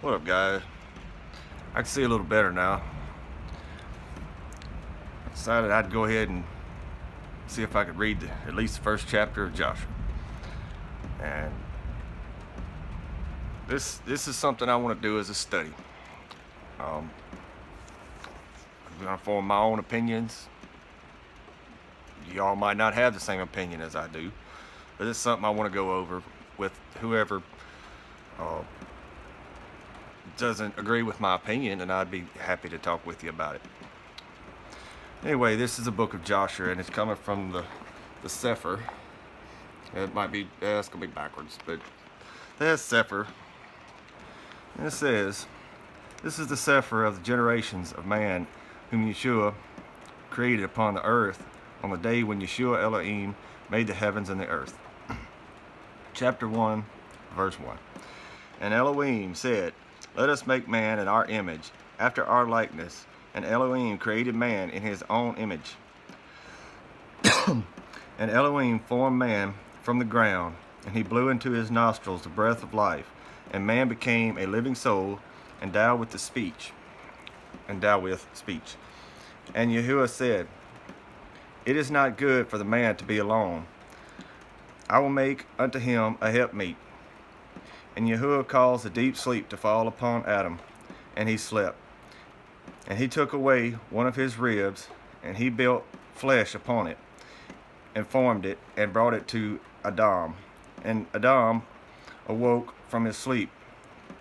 What up, guys? I can see a little better now. I decided I'd go ahead and see if I could read at least the first chapter of Jasher. And this is something I want to do as a study. I'm going to form my own opinions. Y'all might not have the same opinion as I do, but it's something I want to go over with whoever doesn't agree with my opinion, and I'd be happy to talk with you about it. Anyway, this is a book of Jasher, and it's coming from the Cepher. It might be, it's going to be backwards, but there's Cepher. And it says, "This is the Cepher of the generations of man whom Yeshua created upon the earth on the day when Yeshua Elohim made the heavens and the earth." Chapter 1, verse 1. "And Elohim said, Let us make man in our image, after our likeness. And Elohim created man in his own image. And Elohim formed man from the ground, and he blew into his nostrils the breath of life, and man became a living soul, endowed with speech. And Yahuwah said, It is not good for the man to be alone. I will make unto him a helpmeet. And Yahuwah caused a deep sleep to fall upon Adam, and he slept. And he took away one of his ribs, and he built flesh upon it, and formed it, and brought it to Adam. And Adam awoke from his sleep,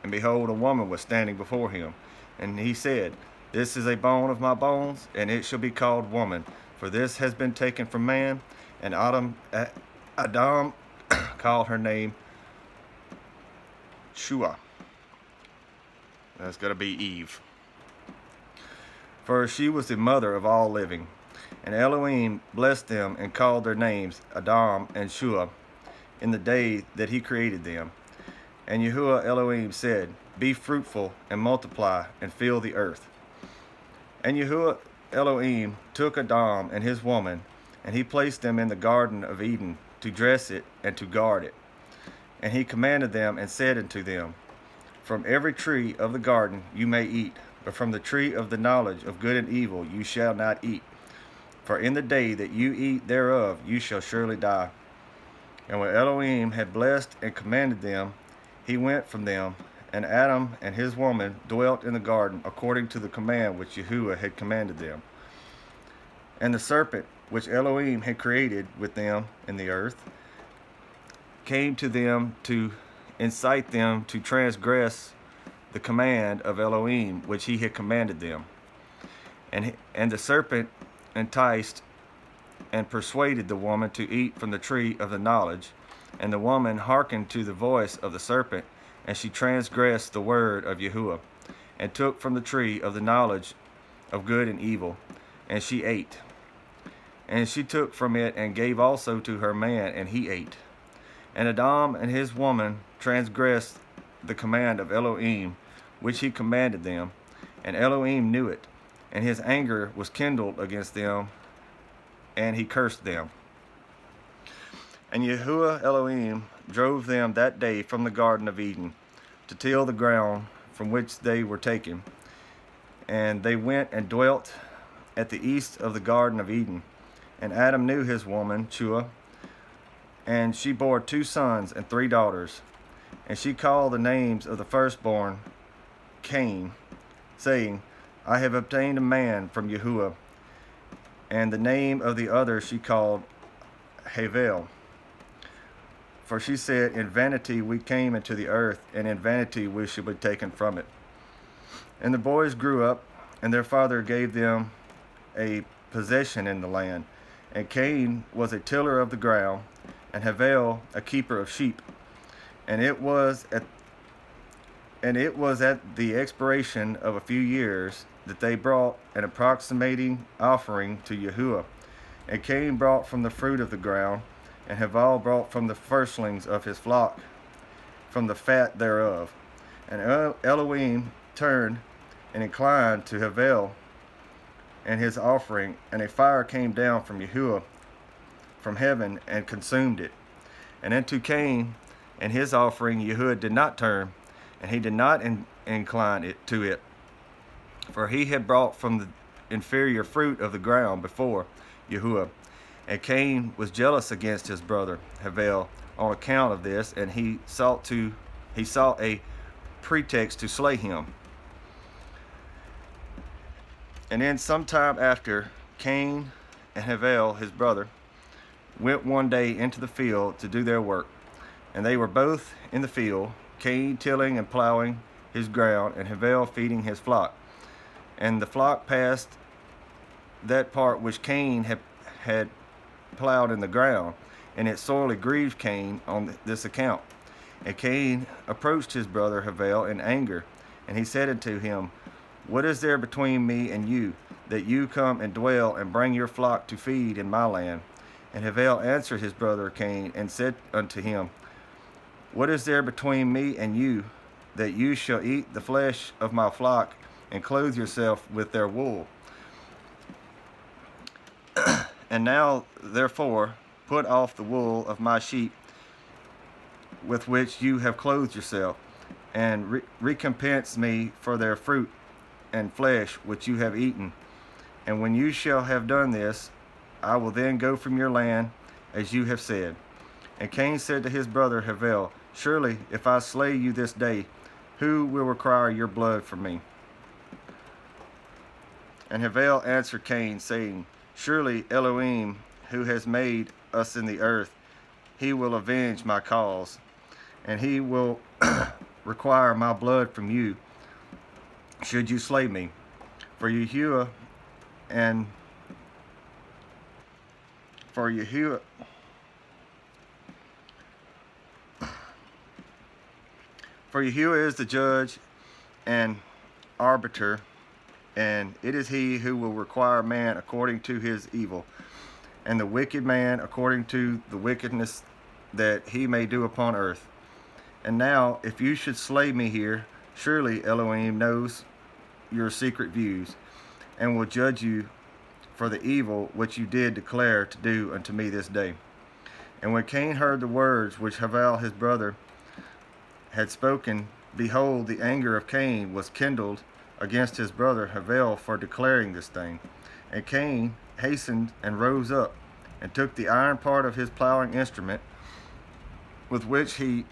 and behold, a woman was standing before him. And he said, This is a bone of my bones, and it shall be called woman, for this has been taken from man. And Adam called her name Shua." That's going to be Eve. "For she was the mother of all living. And Elohim blessed them and called their names Adam and Shua in the day that he created them. And Yahuwah Elohim said, Be fruitful and multiply and fill the earth. And Yahuwah Elohim took Adam and his woman, and he placed them in the garden of Eden to dress it and to guard it. And he commanded them and said unto them, From every tree of the garden you may eat, but from the tree of the knowledge of good and evil you shall not eat. For in the day that you eat thereof you shall surely die. And when Elohim had blessed and commanded them, he went from them, and Adam and his woman dwelt in the garden according to the command which Yahuwah had commanded them. And the serpent which Elohim had created with them in the earth came to them to incite them to transgress the command of Elohim which he had commanded them. And the serpent enticed and persuaded the woman to eat from the tree of the knowledge. And the woman hearkened to the voice of the serpent, and she transgressed the word of Yahuwah, and took from the tree of the knowledge of good and evil, and she ate. And she took from it and gave also to her man, and he ate. And Adam and his woman transgressed the command of Elohim, which he commanded them, and Elohim knew it, and his anger was kindled against them, and he cursed them. And Yahuwah Elohim drove them that day from the garden of Eden to till the ground from which they were taken. And they went and dwelt at the east of the garden of Eden. And Adam knew his woman, Shua, and she bore 2 sons and 3 daughters. And she called the names of the firstborn Cain, saying, I have obtained a man from Yahuwah. And the name of the other she called Havel. For she said, In vanity we came into the earth, and in vanity we shall be taken from it. And the boys grew up, and their father gave them a possession in the land. And Cain was a tiller of the ground, and Havel a keeper of sheep. And it was at the expiration of a few years that they brought an approximating offering to Yahuwah. And Cain brought from the fruit of the ground, and Havel brought from the firstlings of his flock, from the fat thereof. And Elohim turned and inclined to Havel and his offering, and a fire came down from Yahuwah from heaven and consumed it. And unto Cain and his offering Yahuwah did not turn, and he did not incline it to it, for he had brought from the inferior fruit of the ground before Yahuwah. And Cain was jealous against his brother Havel on account of this, and he sought a pretext to slay him. And then sometime after, Cain and Havel, his brother, went one day into the field to do their work. And they were both in the field, Cain tilling and plowing his ground, and Havel feeding his flock. And the flock passed that part which Cain had plowed in the ground, and it sorely grieved Cain on this account. And Cain approached his brother Havel in anger, and he said unto him, What is there between me and you, that you come and dwell and bring your flock to feed in my land? And Havel answered his brother Cain and said unto him, What is there between me and you, that you shall eat the flesh of my flock and clothe yourself with their wool? And now, therefore, put off the wool of my sheep with which you have clothed yourself, and recompense me for their fruit and flesh which you have eaten. And when you shall have done this, I will then go from your land, as you have said. And Cain said to his brother Havel, Surely, if I slay you this day, who will require your blood from me? And Havel answered Cain, saying, Surely Elohim, who has made us in the earth, he will avenge my cause, and he will require my blood from you, should you slay me. For Yahuwah is the judge and arbiter, and it is he who will require man according to his evil, and the wicked man according to the wickedness that he may do upon earth. And now, if you should slay me here, surely Elohim knows your secret views, and will judge you for the evil which you did declare to do unto me this day. And when Cain heard the words which Havel his brother had spoken, behold, the anger of Cain was kindled against his brother Havel for declaring this thing. And Cain hastened and rose up, and took the iron part of his plowing instrument, with which he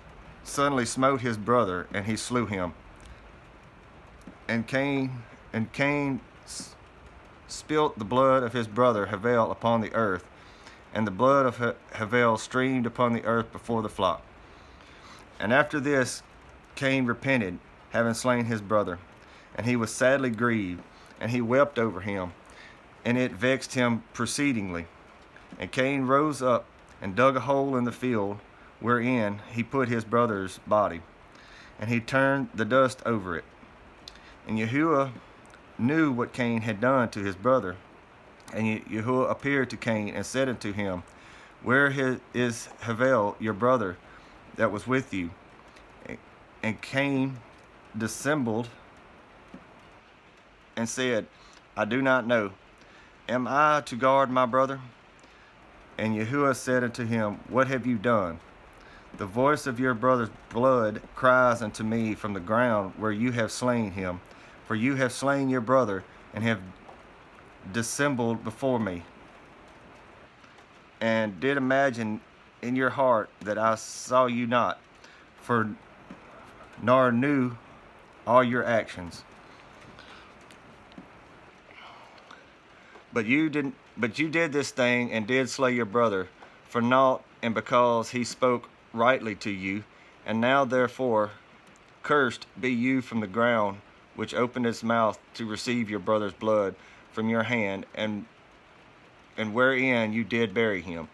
suddenly smote his brother, and he slew him. And Cain spilt the blood of his brother Havel upon the earth, and the blood of Havel streamed upon the earth before the flock. And after this Cain repented, having slain his brother, and he was sadly grieved, and he wept over him, and it vexed him exceedingly. And Cain rose up and dug a hole in the field, wherein he put his brother's body, and he turned the dust over it. And Yahuwah knew what Cain had done to his brother. And Yahuwah appeared to Cain and said unto him, Where is Havel, your brother, that was with you? And Cain dissembled and said, I do not know. Am I to guard my brother? And Yahuwah said unto him, What have you done? The voice of your brother's blood cries unto me from the ground where you have slain him. For you have slain your brother, and have dissembled before me, and did imagine in your heart that I saw you not, nor knew all your actions. But you did this thing, and did slay your brother for naught, and because he spoke rightly to you. And now therefore cursed be you from the ground, which opened its mouth to receive your brother's blood from your hand, and wherein you did bury him.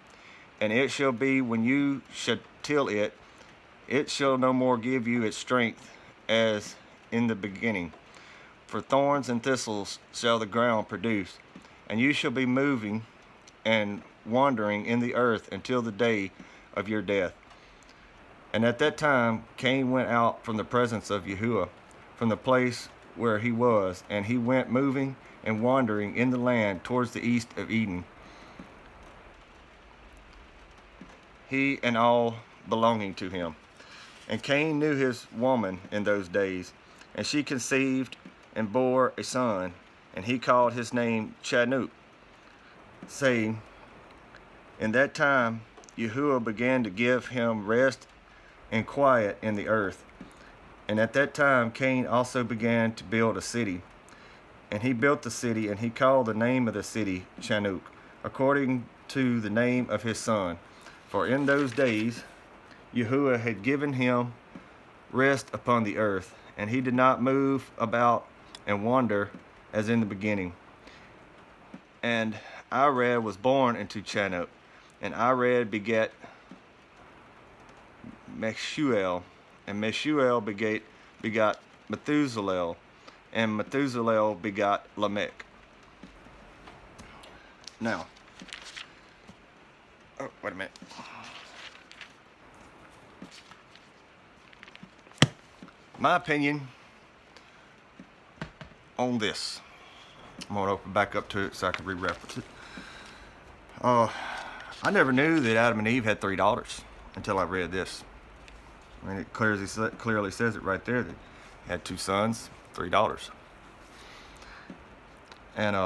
And it shall be, when you shall till it, it shall no more give you its strength as in the beginning. For thorns and thistles shall the ground produce, and you shall be moving and wandering in the earth until the day of your death. And at that time Cain went out from the presence of Yahuwah, from the place where he was, and he went moving and wandering in the land towards the east of Eden, he and all belonging to him. And Cain knew his woman in those days, and she conceived and bore a son, and he called his name Chanuk, saying, in that time Yahuwah began to give him rest and quiet in the earth. And at that time Cain also began to build a city. And he built the city, and he called the name of the city Chanuk, according to the name of his son. For in those days Yahuwah had given him rest upon the earth, and he did not move about and wander as in the beginning. And Irad was born into Chanuk, and Irad begat Meshuel, and Meshuel begot Methuselah, and Methuselah begot Lamech. Now, oh, wait a minute. My opinion on this. I'm going to open back up to it so I can re-reference it. I never knew that Adam and Eve had 3 daughters until I read this. I mean, it clearly says it right there that he had 2 sons, 3 daughters. And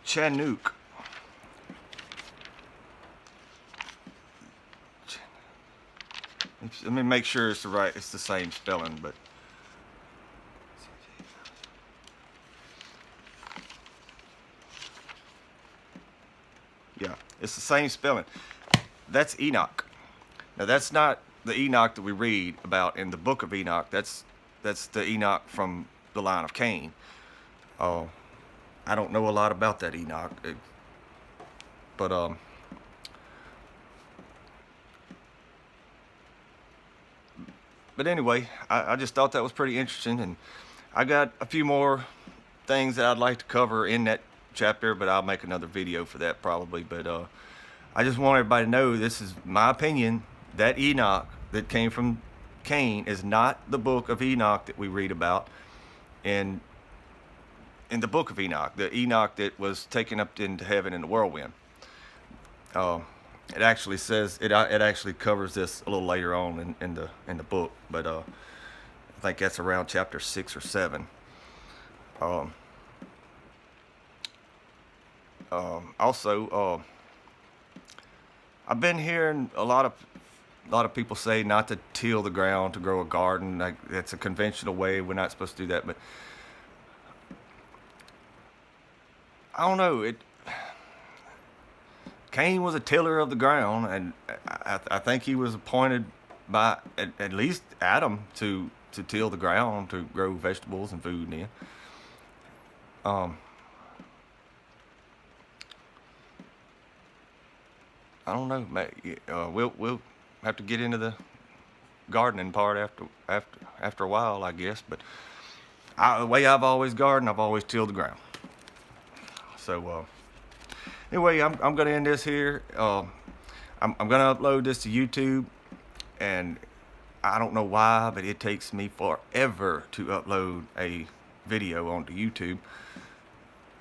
Chanuk. Let me make sure it's the same spelling, but yeah, it's the same spelling. That's Enoch. Now that's not the Enoch that we read about in the book of Enoch. That's the Enoch from the line of Cain. I don't know a lot about that Enoch, but anyway, I just thought that was pretty interesting, and I got a few more things that I'd like to cover in that chapter, but I'll make another video for that probably. But I just want everybody to know, this is my opinion, that Enoch that came from Cain is not the book of Enoch that we read about in the book of Enoch, the Enoch that was taken up into heaven in the whirlwind. It actually says it actually covers this a little later on in the book, but I think that's around chapter 6 or 7. Also, I've been hearing a lot of people say not to till the ground to grow a garden. Like, that's a conventional way. We're not supposed to do that, but I don't know. Cain was a tiller of the ground, and I think he was appointed by at least Adam to till the ground, to grow vegetables and food in. I don't know. We'll have to get into the gardening part after a while, I guess. But the way I've always gardened, I've always tilled the ground. So anyway, I'm going to end this here. I'm going to upload this to YouTube, and I don't know why, but it takes me forever to upload a video onto YouTube.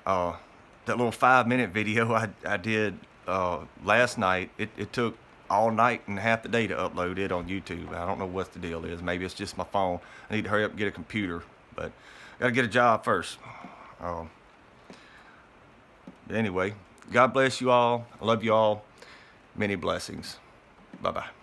That little 5-minute video I did last night, it took all night and half the day to upload it on YouTube. I don't know what the deal is. Maybe it's just my phone. I need to hurry up and get a computer, but I gotta get a job first. Anyway, God bless you all. I love you all. Many blessings. Bye-bye.